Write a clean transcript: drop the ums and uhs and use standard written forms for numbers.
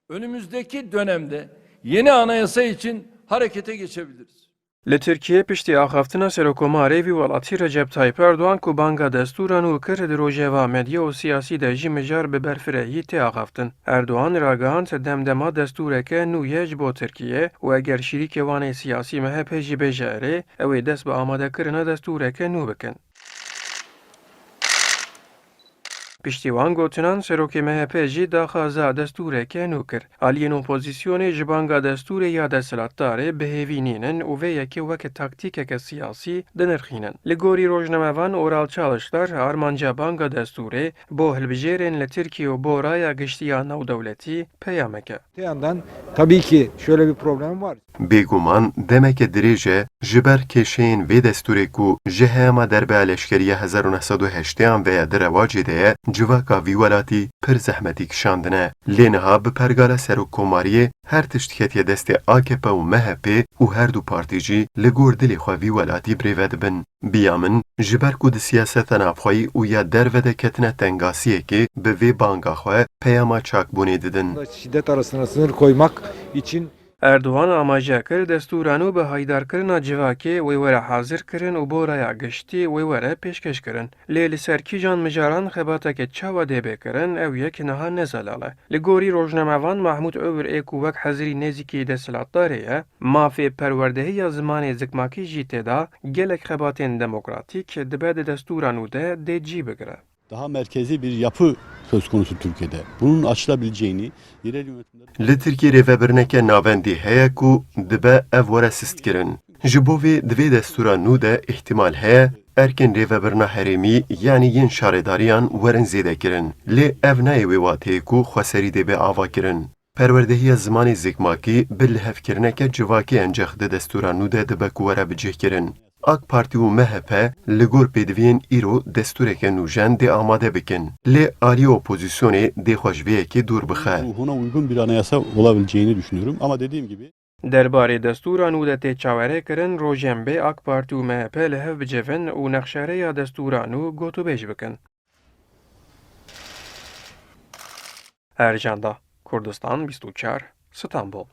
Önümüzdeki dönemde yeni anayasa için harekete geçebiliriz. Li Tirkiye piştî axaftina Serokkomarê vî welatî Recep Tayyip Erdogan ku banga destûra nû kir di rojeva medya û siyasî de jî mijar bi berfirehiyê tê axaftin. Erdogan ragihand demdema destûreke nû ye ji bo Tirkiye û eger şîrîkê wanê siyasî MHP jî bêje erê, ew ê dest bi amadekirina destûreke nû bikin. Piştîwan gotinan serokê MHP jî daxwaza destûreke nû kir. Aliyên opozisyonê ji banga destûrê ya desthilatdarê bihêvînînin û vê yekê weke taktîkeke siyasî dinirxînin. Li gorî rojnamevan Oral Çalışlar armanca banga destûrê bo hilbijêrên li Tirkiye û bo raya giştiya navdewletî peyameke. Öte yandan tabii ki şöyle bir problem var. Bêguman demeke dirêje ji ber kêşeyên vê destûrê ku ji heyema derbeya leşkeriya 1980 veya di rewacê de ye, civaka vî welatî pir zehmetî kişandine. Lê niha bi pergala Serokkomariyê her tişt ketiye destê AKP û MHP û her du partî jî li gor dilê xwe vî welatî birêve dibin. Biya min ji ber ku di siyaseta navxweyî û ya derve de ketine tengasiyekê bi vê banga xwe peyama çakbûnê didin. Şiddet arasına sınır koymak için Erdogan amaja kir destûra nû bi haydarkirina civakê wê were hazir kirin û bo raya giştî wê were pêşkêş kirin. Lê li ser kîjan mijaran xebateke çawa dêbê kirin ew yek niha nezelal e. Li gorî rojnamevan Mahmud Övür ê ku wek hezirî nêzîkî desthilatdarê ye, mafê perwerdehiya zimanê zikmakî jî têda gelek xebatên demokratîk dibe di destûra nû de dê cî bigire. Daha merkezi bir yapı söz konusu Türkiye'de. Bunun açılabileceğini yerel yönetimler... Li Tirkiye rêvebirneke navendî heye ku dibe ev were sistkirin. Ji bo vê di vê destûra nû de ihtimal heye erkên rêvebirina herêmî yanî yên şaredariyan werin zêdekirin. Lê ev nayê wê watê ku xweserî dê bê avakirin. Perwerdehiya zimanê zikmakî bi lihevkirineke civakê encex di destûra nû de dibe ku were bicihkirin. AK Parti û MHP li gor pêdiviyên îro destûreke nûjen dê amade bikin. Lê aliyê opozisyonê dê xwe ji vê yekê dûr bixe. Ruhuna uygun bir anayasa olabileceğini düşünüyorum ama dediğim gibi Derbarê destûra nû de tê çawerêkirin rojembe AK Parti û MHP li hev bicivin û nexşareya destûra nû gotûbêj bikin. Ercan da Kurdistan 24 İstanbul.